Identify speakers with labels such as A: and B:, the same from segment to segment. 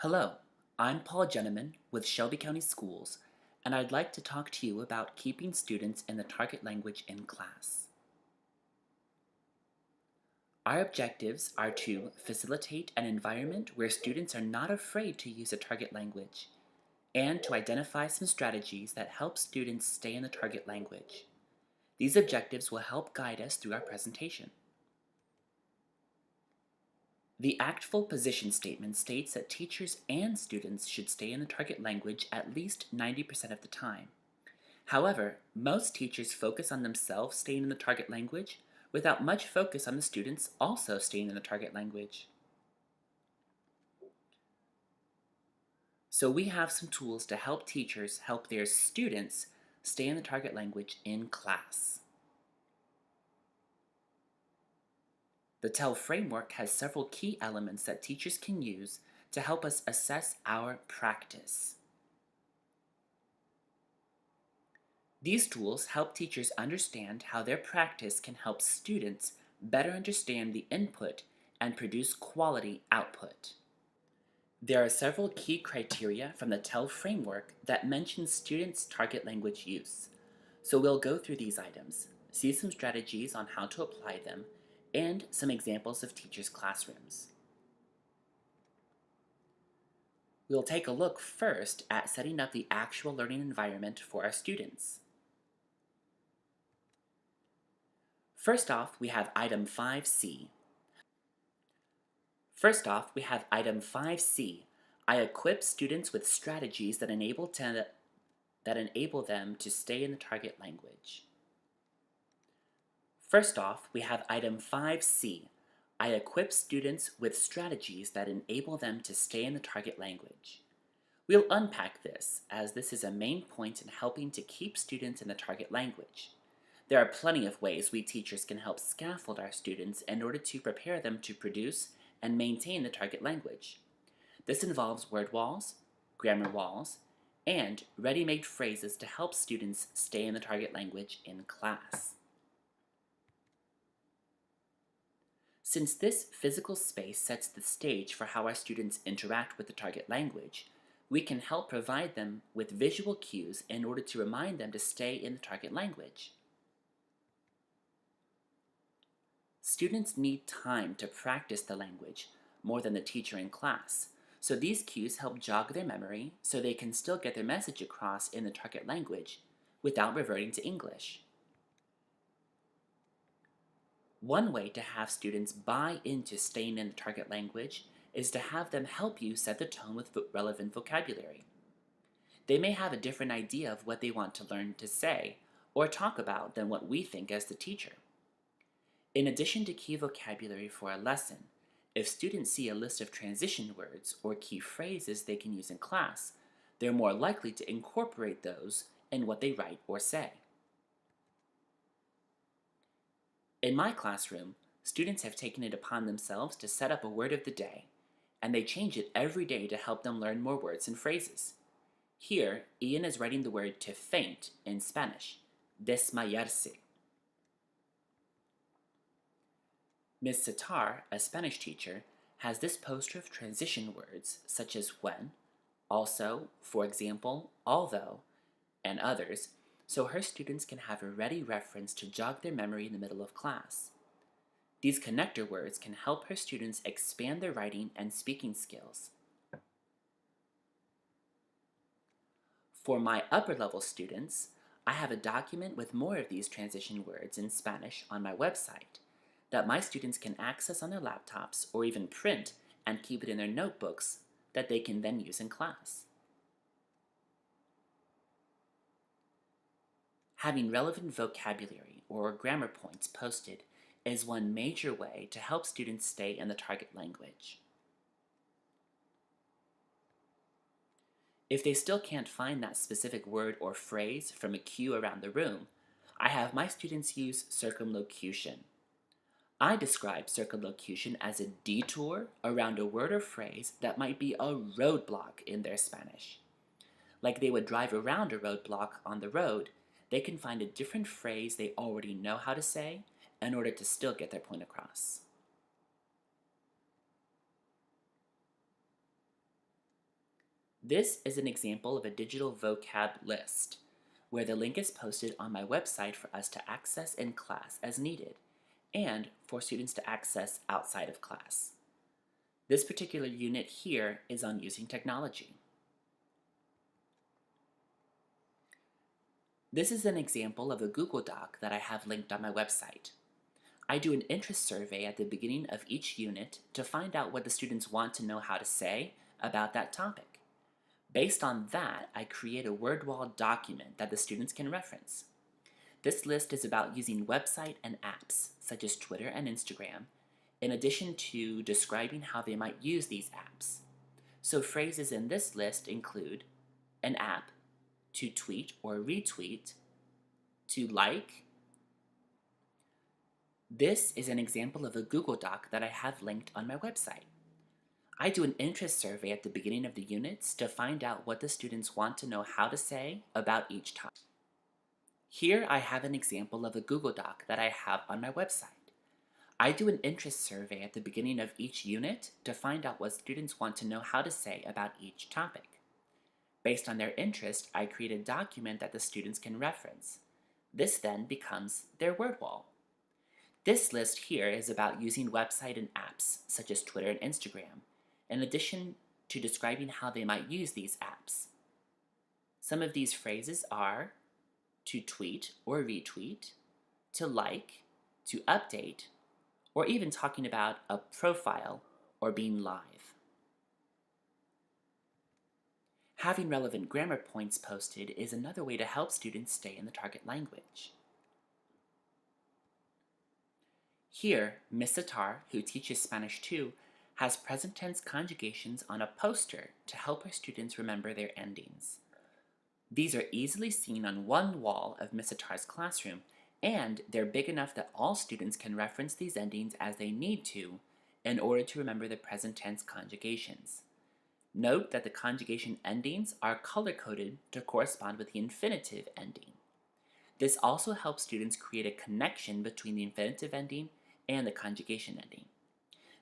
A: Hello, I'm Paul Jenneman with Shelby County Schools, and I'd like to talk to you about keeping students in the target language in class. Our objectives are to facilitate an environment where students are not afraid to use a target language, and to identify some strategies that help students stay in the target language. These objectives will help guide us through our presentation. The actful position statement states that teachers and students should stay in the target language at least 90% of the time. However, most teachers focus on themselves staying in the target language without much focus on the students also staying in the target language. So we have some tools to help teachers help their students stay in the target language in class. The TELL framework has several key elements that teachers can use to help us assess our practice. These tools help teachers understand how their practice can help students better understand the input and produce quality output. There are several key criteria from the TELL framework that mention students' target language use. So we'll go through these items, see some strategies on how to apply them, and some examples of teachers' classrooms. We'll take a look first at setting up the actual learning environment for our students. First off, we have item 5C. I equip students with strategies that enable them to stay in the target language. First off, we have item 5C. I equip students with strategies that enable them to stay in the target language. We'll unpack this, as this is a main point in helping to keep students in the target language. There are plenty of ways we teachers can help scaffold our students in order to prepare them to produce and maintain the target language. This involves word walls, grammar walls, and ready-made phrases to help students stay in the target language in class. Since this physical space sets the stage for how our students interact with the target language, we can help provide them with visual cues in order to remind them to stay in the target language. Students need time to practice the language more than the teacher in class, so these cues help jog their memory so they can still get their message across in the target language without reverting to English. One way to have students buy into staying in the target language is to have them help you set the tone with relevant vocabulary. They may have a different idea of what they want to learn to say or talk about than what we think as the teacher. In addition to key vocabulary for a lesson, if students see a list of transition words or key phrases they can use in class, they're more likely to incorporate those in what they write or say. In my classroom, students have taken it upon themselves to set up a word of the day, and they change it every day to help them learn more words and phrases. Here, Ian is writing the word to faint in Spanish, desmayarse. Ms. Sitar, a Spanish teacher, has this poster of transition words such as when, also, for example, although, and others, so her students can have a ready reference to jog their memory in the middle of class. These connector words can help her students expand their writing and speaking skills. For my upper level students, I have a document with more of these transition words in Spanish on my website that my students can access on their laptops or even print and keep it in their notebooks that they can then use in class. Having relevant vocabulary or grammar points posted is one major way to help students stay in the target language. If they still can't find that specific word or phrase from a cue around the room, I have my students use circumlocution. I describe circumlocution as a detour around a word or phrase that might be a roadblock in their Spanish. Like they would drive around a roadblock on the road, they can find a different phrase they already know how to say in order to still get their point across. This is an example of a digital vocab list, where the link is posted on my website for us to access in class as needed, and for students to access outside of class. This particular unit here is on using technology. This is an example of a Google Doc that I have linked on my website. I do an interest survey at the beginning of each unit to find out what the students want to know how to say about that topic. Based on that, I create a word wall document that the students can reference. This list is about using website and apps, such as Twitter and Instagram, in addition to describing how they might use these apps. So phrases in this list include an app, to tweet or retweet, to like. This is an example of a Google Doc that I have linked on my website. I do an interest survey at the beginning of the units to find out what the students want to know how to say about each topic. Here I have an example of a Google Doc that I have on my website. I do an interest survey at the beginning of each unit to find out what students want to know how to say about each topic. Based on their interest, I create a document that the students can reference. This then becomes their word wall. This list here is about using website and apps, such as Twitter and Instagram, in addition to describing how they might use these apps. Some of these phrases are to tweet or retweet, to like, to update, or even talking about a profile or being live. Having relevant grammar points posted is another way to help students stay in the target language. Here, Ms. Satar, who teaches Spanish 2, has present tense conjugations on a poster to help her students remember their endings. These are easily seen on one wall of Ms. Satar's classroom, and they're big enough that all students can reference these endings as they need to in order to remember the present tense conjugations. Note that the conjugation endings are color-coded to correspond with the infinitive ending. This also helps students create a connection between the infinitive ending and the conjugation ending.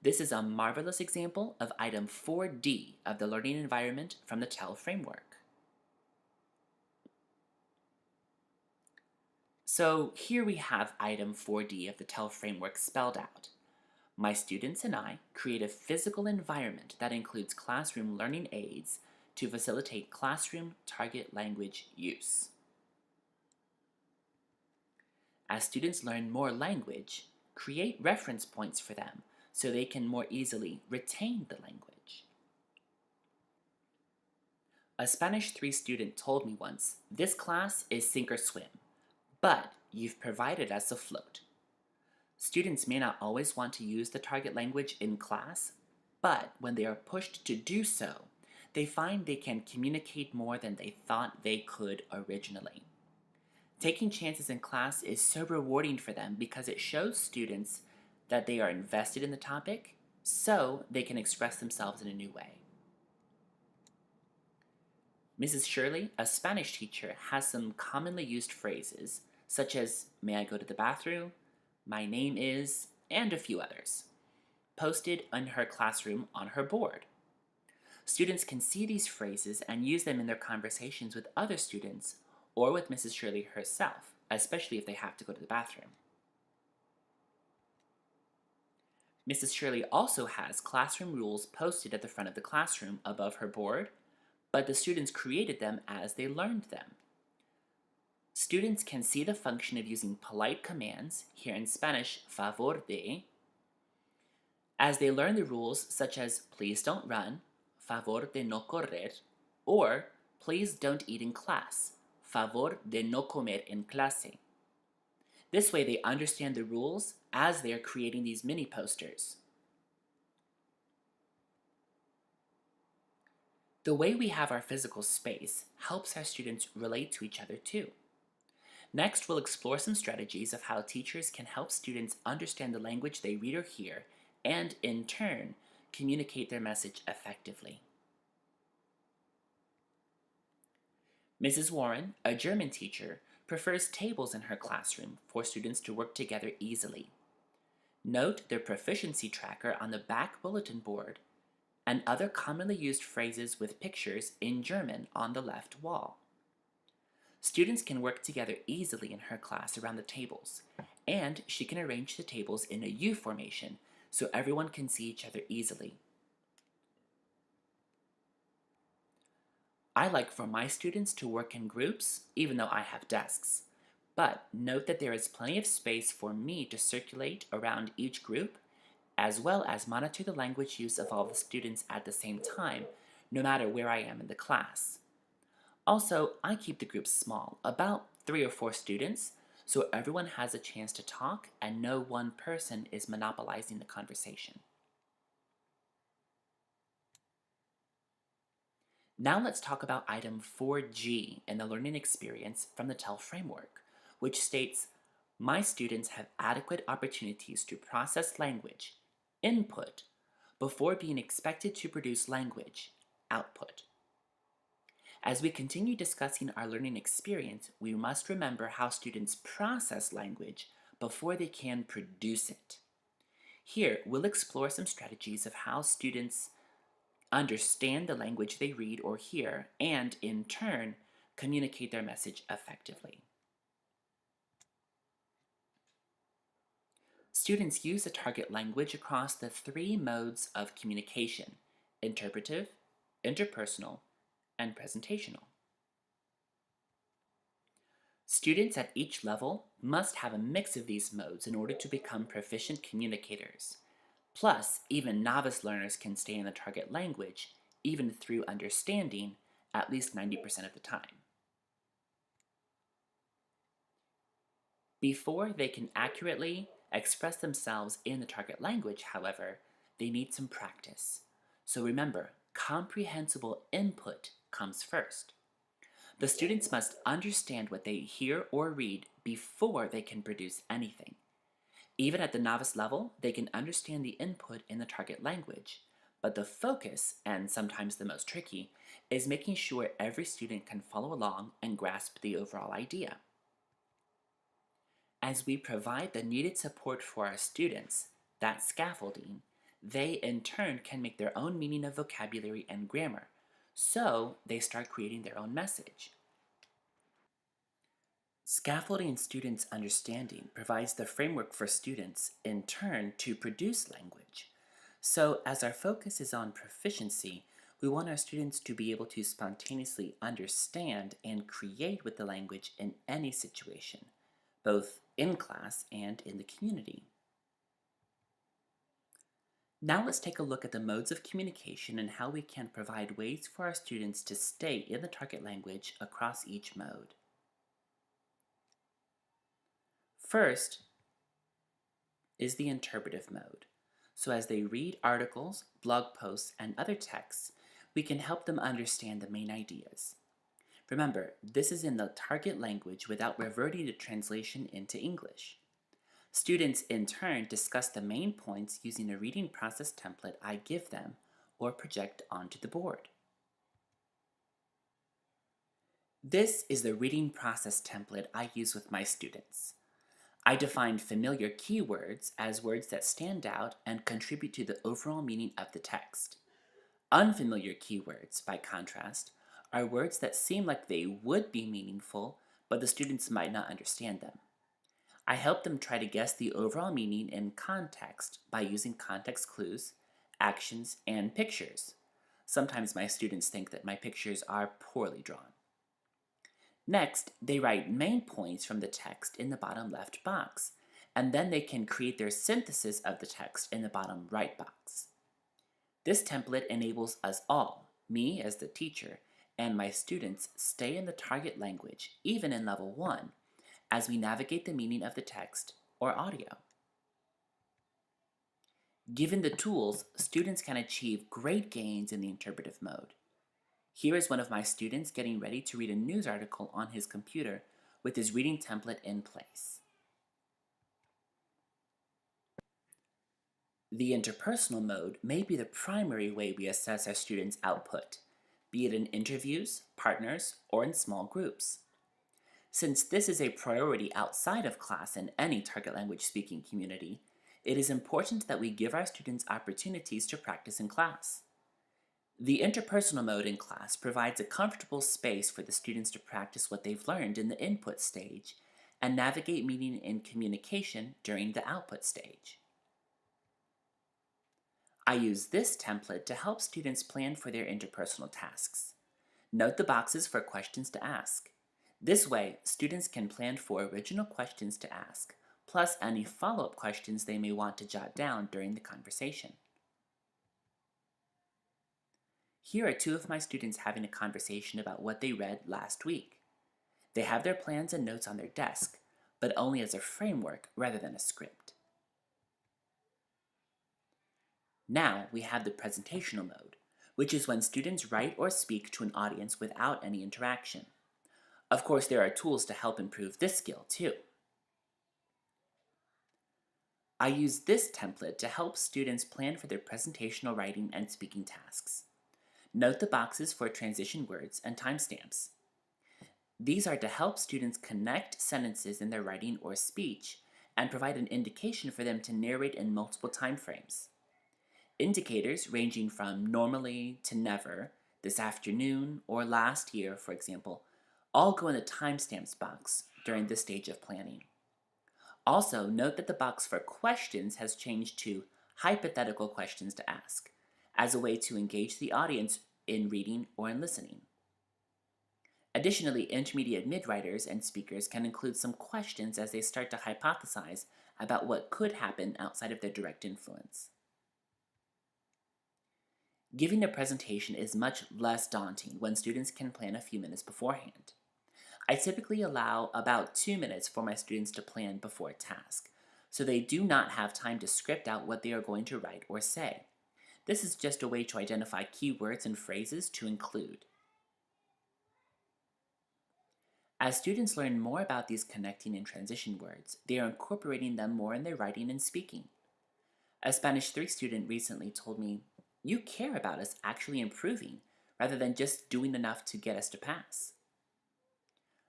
A: This is a marvelous example of item 4D of the learning environment from the TEL framework. So here we have item 4D of the TEL framework spelled out. My students and I create a physical environment that includes classroom learning aids to facilitate classroom target language use. As students learn more language, create reference points for them so they can more easily retain the language. A Spanish 3 student told me once, "This class is sink or swim, but you've provided us a float." Students may not always want to use the target language in class, but when they are pushed to do so, they find they can communicate more than they thought they could originally. Taking chances in class is so rewarding for them because it shows students that they are invested in the topic, so they can express themselves in a new way. Mrs. Shirley, a Spanish teacher, has some commonly used phrases, such as, "May I go to the bathroom?" "My name is," and a few others, posted in her classroom on her board. Students can see these phrases and use them in their conversations with other students or with Mrs. Shirley herself, especially if they have to go to the bathroom. Mrs. Shirley also has classroom rules posted at the front of the classroom above her board, but the students created them as they learned them. Students can see the function of using polite commands, here in Spanish, favor de, as they learn the rules such as please don't run, favor de no correr, or please don't eat in class, favor de no comer en clase. This way they understand the rules as they are creating these mini posters. The way we have our physical space helps our students relate to each other too. Next, we'll explore some strategies of how teachers can help students understand the language they read or hear and, in turn, communicate their message effectively. Mrs. Warren, a German teacher, prefers tables in her classroom for students to work together easily. Note their proficiency tracker on the back bulletin board and other commonly used phrases with pictures in German on the left wall. Students can work together easily in her class around the tables, and she can arrange the tables in a U formation so everyone can see each other easily. I like for my students to work in groups, even though I have desks. But note that there is plenty of space for me to circulate around each group, as well as monitor the language use of all the students at the same time, no matter where I am in the class. Also, I keep the groups small, about 3 or 4 students, so everyone has a chance to talk and no one person is monopolizing the conversation. Now let's talk about item 4G in the learning experience from the TEL framework, which states, my students have adequate opportunities to process language, input, before being expected to produce language, output. As we continue discussing our learning experience, we must remember how students process language before they can produce it. Here, we'll explore some strategies of how students understand the language they read or hear, and in turn, communicate their message effectively. Students use the target language across the 3 modes of communication: interpretive, interpersonal, and presentational. Students at each level must have a mix of these modes in order to become proficient communicators. Plus, even novice learners can stay in the target language, even through understanding, at least 90% of the time. Before they can accurately express themselves in the target language, however, they need some practice. So remember, comprehensible input comes first. The students must understand what they hear or read before they can produce anything. Even at the novice level, they can understand the input in the target language, but the focus, and sometimes the most tricky, is making sure every student can follow along and grasp the overall idea. As we provide the needed support for our students, that scaffolding, they in turn can make their own meaning of vocabulary and grammar, so they start creating their own message. Scaffolding students' understanding provides the framework for students, in turn, to produce language. So, as our focus is on proficiency, we want our students to be able to spontaneously understand and create with the language in any situation, both in class and in the community. Now let's take a look at the modes of communication and how we can provide ways for our students to stay in the target language across each mode. First is the interpretive mode. So as they read articles, blog posts, and other texts, we can help them understand the main ideas. Remember, this is in the target language without reverting to translation into English. Students, in turn, discuss the main points using a reading process template I give them or project onto the board. This is the reading process template I use with my students. I define familiar keywords as words that stand out and contribute to the overall meaning of the text. Unfamiliar keywords, by contrast, are words that seem like they would be meaningful, but the students might not understand them. I help them try to guess the overall meaning in context by using context clues, actions, and pictures. Sometimes my students think that my pictures are poorly drawn. Next, they write main points from the text in the bottom left box, and then they can create their synthesis of the text in the bottom right box. This template enables us all, me as the teacher, and my students stay in the target language, even in level 1, as we navigate the meaning of the text or audio. Given the tools, students can achieve great gains in the interpretive mode. Here is one of my students getting ready to read a news article on his computer with his reading template in place. The interpersonal mode may be the primary way we assess our students' output, be it in interviews, partners, or in small groups. Since this is a priority outside of class in any target language speaking community, it is important that we give our students opportunities to practice in class. The interpersonal mode in class provides a comfortable space for the students to practice what they've learned in the input stage and navigate meaning and communication during the output stage. I use this template to help students plan for their interpersonal tasks. Note the boxes for questions to ask. This way, students can plan for original questions to ask, plus any follow-up questions they may want to jot down during the conversation. Here are two of my students having a conversation about what they read last week. They have their plans and notes on their desk, but only as a framework rather than a script. Now we have the presentational mode, which is when students write or speak to an audience without any interaction. Of course, there are tools to help improve this skill too. I use this template to help students plan for their presentational writing and speaking tasks. Note the boxes for transition words and timestamps. These are to help students connect sentences in their writing or speech and provide an indication for them to narrate in multiple time frames. Indicators ranging from normally to never, this afternoon, or last year, for example, all go in the timestamps box during this stage of planning. Also, note that the box for questions has changed to hypothetical questions to ask, as a way to engage the audience in reading or in listening. Additionally, intermediate mid-writers and speakers can include some questions as they start to hypothesize about what could happen outside of their direct influence. Giving a presentation is much less daunting when students can plan a few minutes beforehand. I typically allow about 2 minutes for my students to plan before a task, so they do not have time to script out what they are going to write or say. This is just a way to identify keywords and phrases to include. As students learn more about these connecting and transition words, they are incorporating them more in their writing and speaking. A Spanish 3 student recently told me, "You care about us actually improving, rather than just doing enough to get us to pass."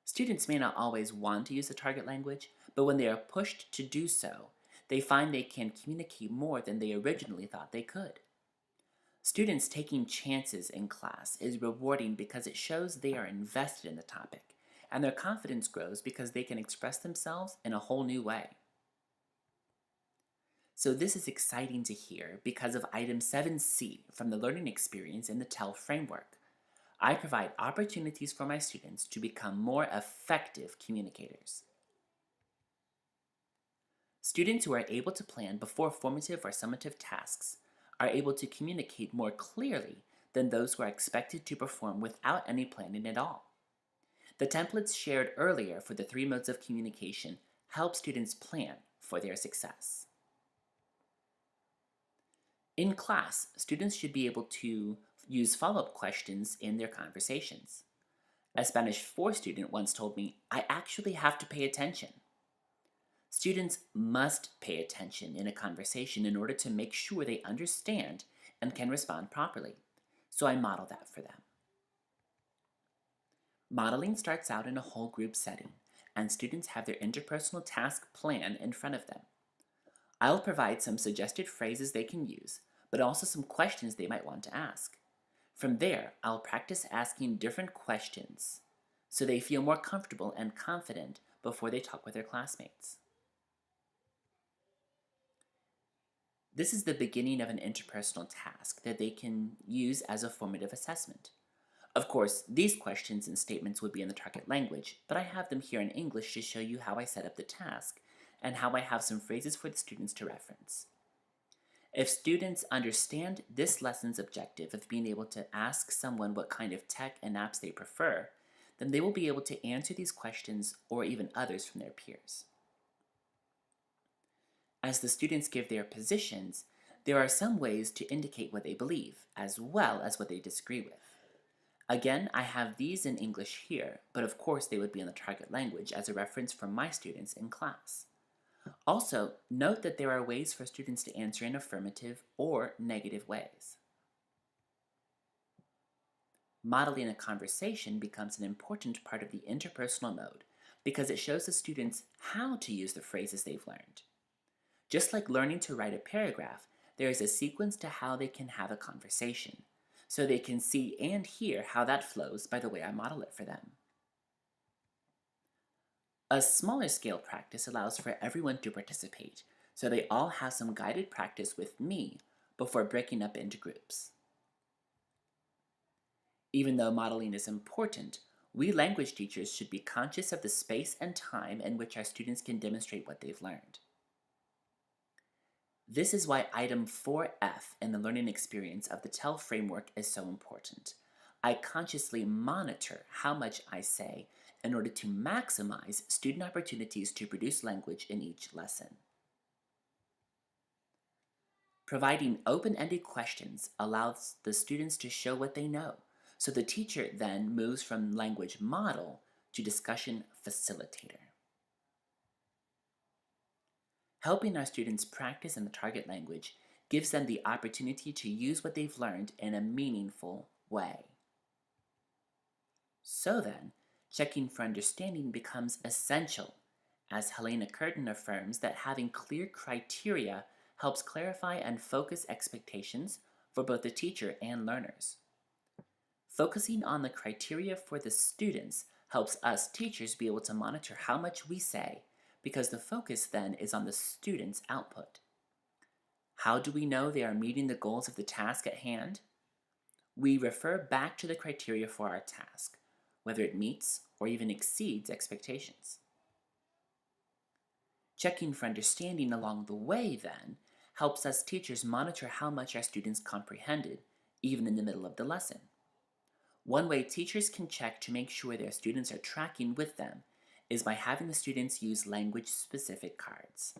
A: Students may not always want to use the target language, but when they are pushed to do so, they find they can communicate more than they originally thought they could. Students taking chances in class is rewarding because it shows they are invested in the topic, and their confidence grows because they can express themselves in a whole new way. So this is exciting to hear because of item 7C from the learning experience in the TELL framework. I provide opportunities for my students to become more effective communicators. Students who are able to plan before formative or summative tasks are able to communicate more clearly than those who are expected to perform without any planning at all. The templates shared earlier for the 3 modes of communication help students plan for their success. In class, students should be able to use follow-up questions in their conversations. A Spanish 4 student once told me, "I actually have to pay attention." Students must pay attention in a conversation in order to make sure they understand and can respond properly, so I model that for them. Modeling starts out in a whole group setting, and students have their interpersonal task plan in front of them. I'll provide some suggested phrases they can use, but also some questions they might want to ask. From there, I'll practice asking different questions so they feel more comfortable and confident before they talk with their classmates. This is the beginning of an interpersonal task that they can use as a formative assessment. Of course, these questions and statements would be in the target language, but I have them here in English to show you how I set up the task and how I have some phrases for the students to reference. If students understand this lesson's objective of being able to ask someone what kind of tech and apps they prefer, then they will be able to answer these questions or even others from their peers. As the students give their positions, there are some ways to indicate what they believe, as well as what they disagree with. Again, I have these in English here, but of course they would be in the target language as a reference for my students in class. Also, note that there are ways for students to answer in affirmative or negative ways. Modeling a conversation becomes an important part of the interpersonal mode because it shows the students how to use the phrases they've learned. Just like learning to write a paragraph, there is a sequence to how they can have a conversation. so they can see and hear how that flows by the way I model it for them. A smaller scale practice allows for everyone to participate, so they all have some guided practice with me before breaking up into groups. Even though modeling is important, we language teachers should be conscious of the space and time in which our students can demonstrate what they've learned. This is why item 4F in the learning experience of the TELL framework is so important. I consciously monitor how much I say in order to maximize student opportunities to produce language in each lesson. Providing open-ended questions allows the students to show what they know, so the teacher then moves from language model to discussion facilitator. Helping our students practice in the target language gives them the opportunity to use what they've learned in a meaningful way. So then, checking for understanding becomes essential, as Helena Curtin affirms that having clear criteria helps clarify and focus expectations for both the teacher and learners. Focusing on the criteria for the students helps us teachers be able to monitor how much we say, because the focus then is on the student's output. How do we know they are meeting the goals of the task at hand? We refer back to the criteria for our task, whether it meets or even exceeds expectations. Checking for understanding along the way, then, helps us teachers monitor how much our students comprehended, even in the middle of the lesson. One way teachers can check to make sure their students are tracking with them is by having the students use language-specific cards.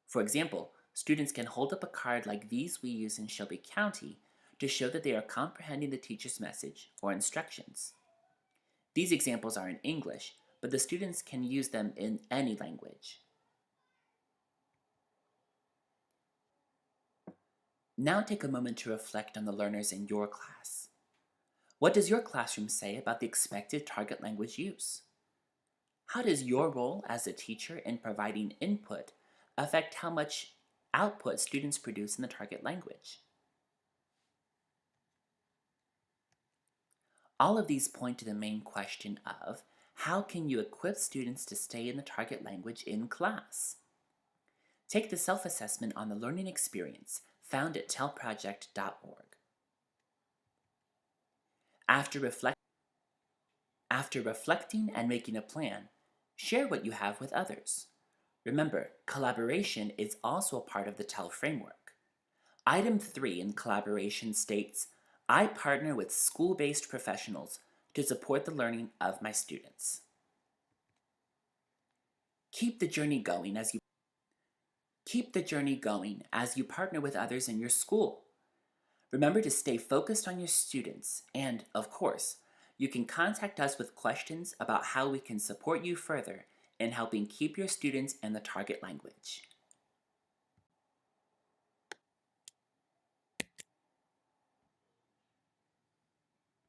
A: For example, students can hold up a card like these we use in Shelby County to show that they are comprehending the teacher's message or instructions. These examples are in English, but the students can use them in any language. Now take a moment to reflect on the learners in your class. What does your classroom say about the expected target language use? How does your role as a teacher in providing input affect how much output students produce in the target language? All of these point to the main question of, how can you equip students to stay in the target language in class? Take the self-assessment on the learning experience found at tellproject.org. After reflecting and making a plan, share what you have with others. Remember, collaboration is also a part of the TELL framework. Item 3 in collaboration states, I partner with school-based professionals to support the learning of my students. Keep the journey going as you partner with others in your school. Remember to stay focused on your students, and, of course, you can contact us with questions about how we can support you further in helping keep your students in the target language.